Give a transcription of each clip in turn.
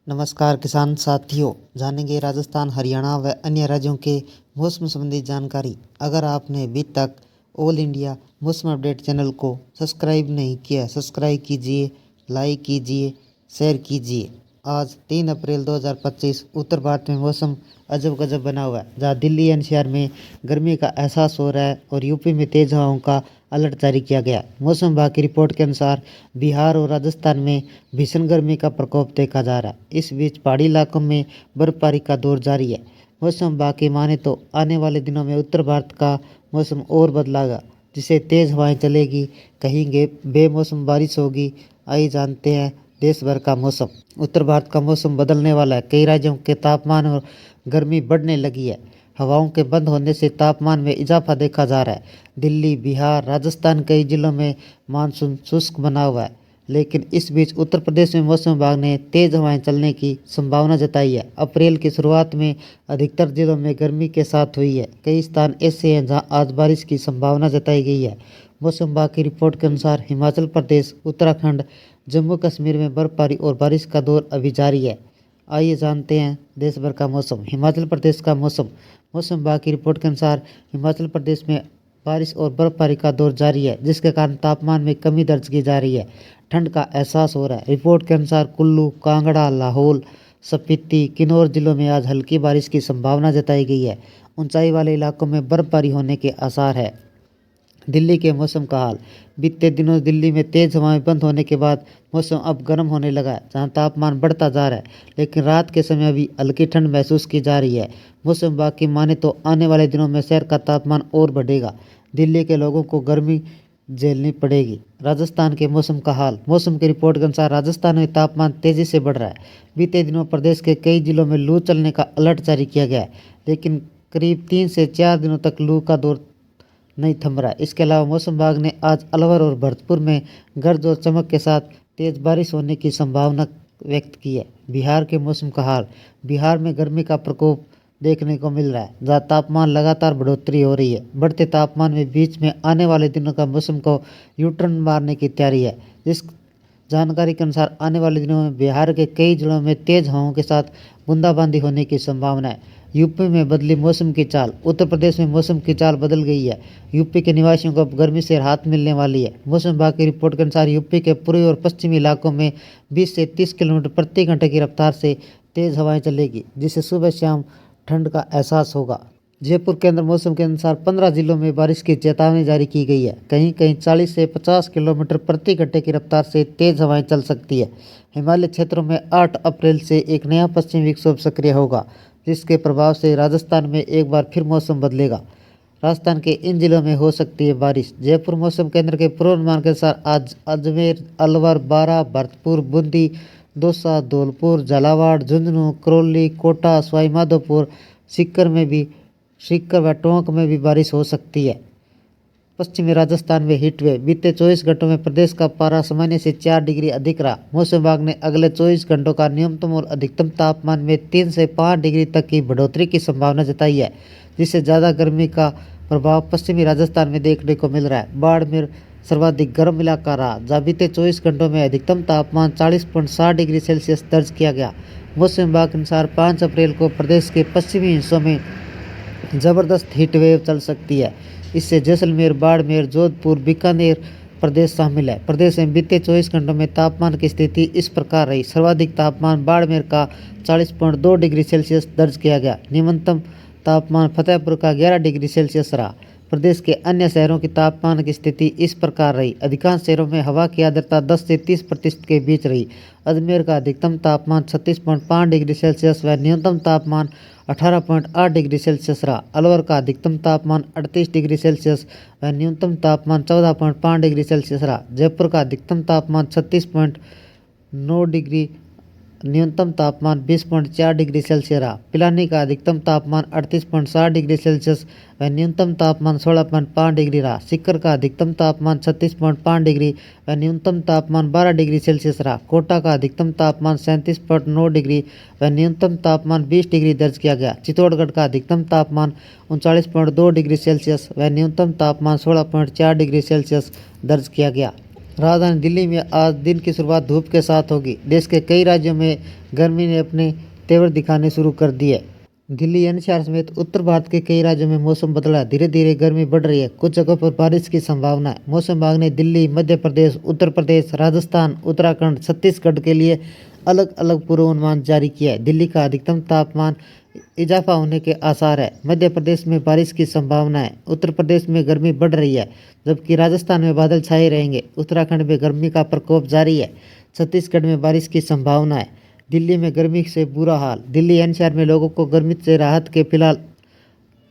नमस्कार किसान साथियों, जानेंगे राजस्थान, हरियाणा व अन्य राज्यों के मौसम संबंधी जानकारी। अगर आपने अभी तक ऑल इंडिया मौसम अपडेट चैनल को सब्सक्राइब नहीं किया, सब्सक्राइब कीजिए, लाइक कीजिए, शेयर कीजिए। आज 3 अप्रैल 2025 उत्तर भारत में मौसम अजब गजब बना हुआ है, जहाँ दिल्ली एनसीआर में गर्मी का एहसास हो रहा है और यूपी में तेज हवाओं का अलर्ट जारी किया गया। मौसम विभाग की रिपोर्ट के अनुसार बिहार और राजस्थान में भीषण गर्मी का प्रकोप देखा जा रहा है। इस बीच पहाड़ी इलाकों में बर्फबारी का दौर जारी है। मौसम विभाग की माने तो आने वाले दिनों में उत्तर भारत का मौसम और बदलेगा, जिससे तेज हवाएं चलेगी, कहीं बेमौसम बारिश होगी। आइए जानते हैं देश भर का मौसम। उत्तर भारत का मौसम बदलने वाला है। कई राज्यों के तापमान और गर्मी बढ़ने लगी है। हवाओं के बंद होने से तापमान में इजाफा देखा जा रहा है। दिल्ली, बिहार, राजस्थान कई जिलों में मानसून शुष्क बना हुआ है, लेकिन इस बीच उत्तर प्रदेश में मौसम विभाग ने तेज हवाएं चलने की संभावना जताई है। अप्रैल की शुरुआत में अधिकतर जिलों में गर्मी के साथ हुई है। कई स्थान ऐसे हैं जहां आज बारिश की संभावना जताई गई है। मौसम विभाग की रिपोर्ट के अनुसार हिमाचल प्रदेश, उत्तराखंड, जम्मू कश्मीर में बर्फबारी और बारिश का दौर अभी जारी है। आइए जानते हैं देश भर का मौसम। हिमाचल प्रदेश का मौसम। मौसम विभाग की रिपोर्ट के अनुसार हिमाचल प्रदेश में बारिश और बर्फबारी का दौर जारी है, जिसके कारण तापमान में कमी दर्ज की जा रही है। ठंड का एहसास हो रहा है। रिपोर्ट के अनुसार कुल्लू, कांगड़ा, लाहौल, स्पीति, किन्नौर जिलों में आज हल्की बारिश की संभावना जताई गई है। ऊंचाई वाले इलाकों में बर्फबारी होने के आसार है। दिल्ली के मौसम का हाल। बीते दिनों दिल्ली में तेज हवाएं बंद होने के बाद मौसम अब गर्म होने लगा है, जहां तापमान बढ़ता जा रहा है, लेकिन रात के समय अभी हल्की ठंड महसूस की जा रही है। मौसम विभाग की माने तो आने वाले दिनों में शहर का तापमान और बढ़ेगा। दिल्ली के लोगों को गर्मी झेलनी पड़ेगी। राजस्थान के मौसम का हाल। मौसम की रिपोर्ट के अनुसार राजस्थान में तापमान तेजी से बढ़ रहा है। बीते दिनों प्रदेश के कई जिलों में लू चलने का अलर्ट जारी किया गया है, लेकिन करीब 3 से 4 दिनों तक लू का दौर नहीं थम रहा है। इसके अलावा मौसम विभाग ने आज अलवर और भरतपुर में गरज और चमक के साथ तेज बारिश होने की संभावना व्यक्त की है। बिहार के मौसम का हाल। बिहार में गर्मी का प्रकोप देखने को मिल रहा है, जहाँ तापमान लगातार बढ़ोतरी हो रही है। बढ़ते तापमान में बीच में आने वाले दिनों का मौसम को यूटर्न मारने की तैयारी है। इस जानकारी के अनुसार आने वाले दिनों में बिहार के कई जिलों में तेज हवाओं के साथ बूंदाबांदी होने की संभावना है। यूपी में बदली मौसम की चाल। उत्तर प्रदेश में मौसम की चाल बदल गई है। यूपी के निवासियों को अब गर्मी से राहत मिलने वाली है। मौसम विभाग की रिपोर्ट के अनुसार यूपी के पूर्वी और पश्चिमी इलाकों में 20 से 30 किलोमीटर प्रति घंटे की रफ्तार से तेज हवाएं चलेगी, जिससे सुबह शाम ठंड का एहसास होगा। जयपुर केंद्र मौसम के अनुसार 15 जिलों में बारिश की चेतावनी जारी की गई है। कहीं कहीं 40 से 50 किलोमीटर प्रति घंटे की रफ्तार से तेज हवाएं चल सकती है। हिमालय क्षेत्रों में 8 अप्रैल से एक नया पश्चिमी विक्षोभ सक्रिय होगा, जिसके प्रभाव से राजस्थान में एक बार फिर मौसम बदलेगा। राजस्थान के इन जिलों में हो सकती है बारिश। जयपुर मौसम केंद्र के पूर्वानुमान के अनुसार आज अजमेर, अलवर, बारां, भरतपुर, बूंदी, दौसा, धौलपुर, झालावाड़, झुंझुनू, करौली, कोटा, सवाईमाधोपुर, सीकर व टोंक में भी बारिश हो सकती है। पश्चिमी राजस्थान में हीट वेव। बीते 24 घंटों में प्रदेश का पारा सामान्य से 4 डिग्री अधिक रहा। मौसम विभाग ने अगले 24 घंटों का न्यूनतम और अधिकतम तापमान में 3 से 5 डिग्री तक की बढ़ोतरी की संभावना जताई है, जिससे ज़्यादा गर्मी का प्रभाव पश्चिमी राजस्थान में देखने को मिल रहा है। बाड़मेर सर्वाधिक गर्म इलाका रहा, जहाँ बीते 24 घंटों में अधिकतम तापमान 40.7 डिग्री सेल्सियस दर्ज किया गया। मौसम विभाग के अनुसार 5 अप्रैल को प्रदेश के पश्चिमी हिस्सों में जबरदस्त हीट वेव चल सकती है। इससे जैसलमेर, बाड़मेर, जोधपुर, बीकानेर प्रदेश शामिल है। प्रदेश में बीते 24 घंटों में तापमान की स्थिति इस प्रकार रही। सर्वाधिक तापमान बाड़मेर का 40.2 डिग्री सेल्सियस दर्ज किया गया। न्यूनतम तापमान फतेहपुर का 11 डिग्री सेल्सियस रहा। प्रदेश के अन्य शहरों की तापमान की स्थिति इस प्रकार रही। अधिकांश शहरों में हवा की आर्द्रता 10 से 30% के बीच रही। अजमेर का अधिकतम तापमान 36.5 डिग्री सेल्सियस व न्यूनतम तापमान 18.8 डिग्री सेल्सियस रहा। अलवर का अधिकतम तापमान 38 डिग्री सेल्सियस व न्यूनतम तापमान 14.5 डिग्री सेल्सियस रहा। जयपुर का अधिकतम तापमान 36.9 डिग्री, न्यूनतम तापमान 20.4 डिग्री सेल्सियस रहा। पिलानी का अधिकतम तापमान 38.7 डिग्री सेल्सियस व न्यूनतम तापमान 16.5 डिग्री रहा। सीकर का अधिकतम तापमान 36.5 डिग्री व न्यूनतम तापमान 12 डिग्री सेल्सियस रहा। कोटा का अधिकतम तापमान 37.9 डिग्री व न्यूनतम तापमान 20 डिग्री दर्ज किया गया। चित्तौड़गढ़ का अधिकतम तापमान 39.2 डिग्री सेल्सियस व न्यूनतम तापमान 16.4 डिग्री सेल्सियस दर्ज किया गया। राजधानी दिल्ली में आज दिन की शुरुआत धूप के साथ होगी। देश के कई राज्यों में गर्मी ने अपने तेवर दिखाने शुरू कर दिए। दिल्ली एनसीआर समेत उत्तर भारत के कई राज्यों में मौसम बदला, धीरे धीरे गर्मी बढ़ रही है। कुछ जगहों पर बारिश की संभावना है। मौसम विभाग ने दिल्ली, मध्य प्रदेश, उत्तर प्रदेश, राजस्थान, उत्तराखंड, छत्तीसगढ़ के लिए अलग अलग पूर्वानुमान जारी किया है। दिल्ली का अधिकतम तापमान इजाफा होने के आसार है। मध्य प्रदेश में बारिश की संभावना है। उत्तर प्रदेश में गर्मी बढ़ रही है, जबकि राजस्थान में बादल छाए रहेंगे। उत्तराखंड में गर्मी का प्रकोप जारी है। छत्तीसगढ़ में बारिश की संभावना है। दिल्ली में गर्मी से बुरा हाल। दिल्ली एनसीआर में लोगों को गर्मी से राहत के फिलहाल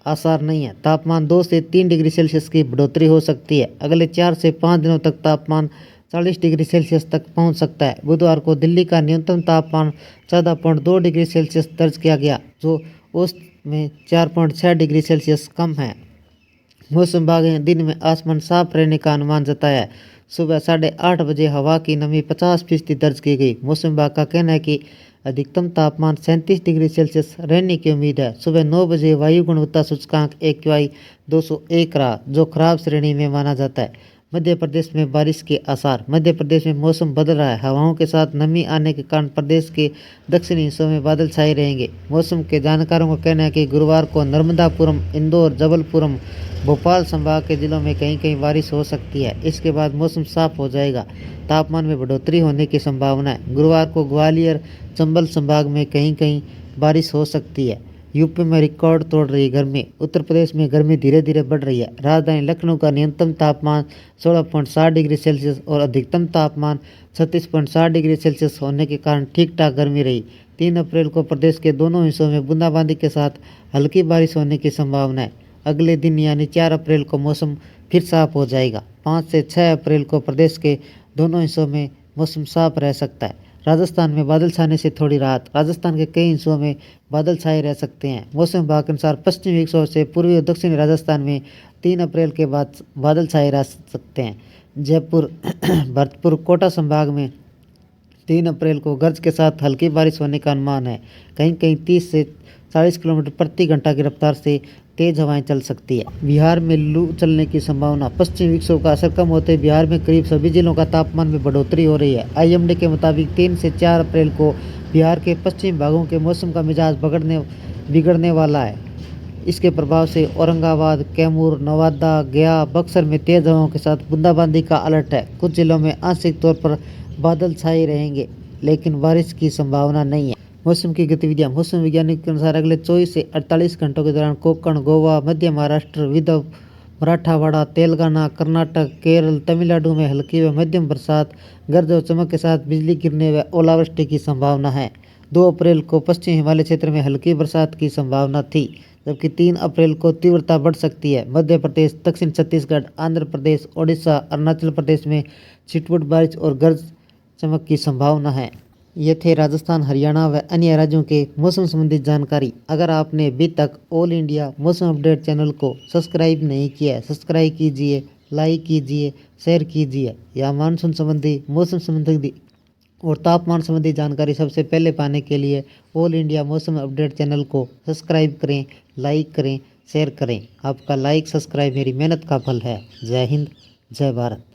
आसार नहीं है। तापमान 2 से 3 डिग्री सेल्सियस की बढ़ोतरी हो सकती है। अगले 4 से 5 दिनों तक तापमान 40 डिग्री सेल्सियस तक पहुंच सकता है। बुधवार को दिल्ली का न्यूनतम तापमान 14.2 डिग्री सेल्सियस दर्ज किया गया, जो औसत में 4.6 डिग्री सेल्सियस कम है। मौसम विभाग ने दिन में आसमान साफ रहने का अनुमान जताया है। सुबह 8:30 बजे हवा की नमी 50% दर्ज की गई। मौसम विभाग का कहना है कि अधिकतम तापमान 37 डिग्री सेल्सियस रहने की उम्मीद है। सुबह 9 बजे वायु गुणवत्ता सूचकांक AQI 201 रहा, जो खराब श्रेणी में माना जाता है। मध्य प्रदेश में बारिश के आसार। मध्य प्रदेश में मौसम बदल रहा है। हवाओं के साथ नमी आने के कारण प्रदेश के दक्षिणी हिस्सों में बादल छाए रहेंगे। मौसम के जानकारों का कहना है कि गुरुवार को नर्मदापुरम, इंदौर, जबलपुरम, भोपाल संभाग के जिलों में कहीं कहीं बारिश हो सकती है। इसके बाद मौसम साफ हो जाएगा। तापमान में बढ़ोतरी होने की संभावना है। गुरुवार को ग्वालियर, चंबल संभाग में कहीं कहीं बारिश हो सकती है। यूपी में रिकॉर्ड तोड़ रही गर्मी। उत्तर प्रदेश में गर्मी धीरे धीरे बढ़ रही है। राजधानी लखनऊ का न्यूनतम तापमान 16.7 डिग्री सेल्सियस और अधिकतम तापमान 36.7 डिग्री सेल्सियस होने के कारण ठीक ठाक गर्मी रही। 3 अप्रैल को प्रदेश के दोनों हिस्सों में बूंदाबांदी के साथ हल्की बारिश होने की संभावना है। अगले दिन यानी 4 अप्रैल को मौसम फिर साफ हो जाएगा। 5 से 6 अप्रैल को प्रदेश के दोनों हिस्सों में मौसम साफ रह सकता है। राजस्थान में बादल छाने से थोड़ी राहत। राजस्थान के कई हिस्सों में बादल छाए रह सकते हैं। मौसम विभाग के अनुसार पश्चिमी विक्षोभ से पूर्वी और दक्षिणी राजस्थान में 3 अप्रैल के बाद बादल छाए रह सकते हैं। जयपुर, भरतपुर, कोटा संभाग में 3 अप्रैल को गरज के साथ हल्की बारिश होने का अनुमान है। कहीं कहीं 30 से 40 किलोमीटर प्रति घंटा की रफ्तार से तेज हवाएं चल सकती है। बिहार में लू चलने की संभावना। पश्चिमी विक्षोभ का असर कम होते बिहार में करीब सभी जिलों का तापमान में बढ़ोतरी हो रही है। IMD के मुताबिक 3 से 4 अप्रैल को बिहार के पश्चिमी भागों के मौसम का मिजाज बिगड़ने वाला है। इसके प्रभाव से औरंगाबाद, कैमूर, नवादा, गया, बक्सर में तेज हवाओं के साथ बूंदाबांदी का अलर्ट है। कुछ जिलों में आंशिक तौर पर बादल छाए रहेंगे, लेकिन बारिश की संभावना नहीं है। मौसम की गतिविधियां। मौसम वैज्ञानिक के अनुसार अगले 24 से 48 घंटों के दौरान कोंकण, गोवा, मध्य महाराष्ट्र, विदर्भ, मराठवाड़ा, तेलंगाना, कर्नाटक, केरल, तमिलनाडु में हल्की व मध्यम बरसात, गरज और चमक के साथ बिजली गिरने व ओलावृष्टि की संभावना है। 2 अप्रैल को पश्चिम हिमालय क्षेत्र में हल्की बरसात की संभावना थी, जबकि 3 अप्रैल को तीव्रता बढ़ सकती है। मध्य प्रदेश, दक्षिण छत्तीसगढ़, आंध्र प्रदेश, ओडिशा, अरुणाचल प्रदेश में छिटपुट बारिश और गरज चमक की संभावना है। ये थे राजस्थान, हरियाणा व अन्य राज्यों के मौसम संबंधी जानकारी। अगर आपने अभी तक ऑल इंडिया मौसम अपडेट चैनल को सब्सक्राइब नहीं किया है, सब्सक्राइब कीजिए, लाइक कीजिए, शेयर कीजिए। या मानसून संबंधी, मौसम संबंधी और तापमान संबंधी जानकारी सबसे पहले पाने के लिए ऑल इंडिया मौसम अपडेट चैनल को सब्सक्राइब करें, लाइक करें, शेयर करें। आपका लाइक, सब्सक्राइब मेरी मेहनत का फल है। जय हिंद, जय भारत।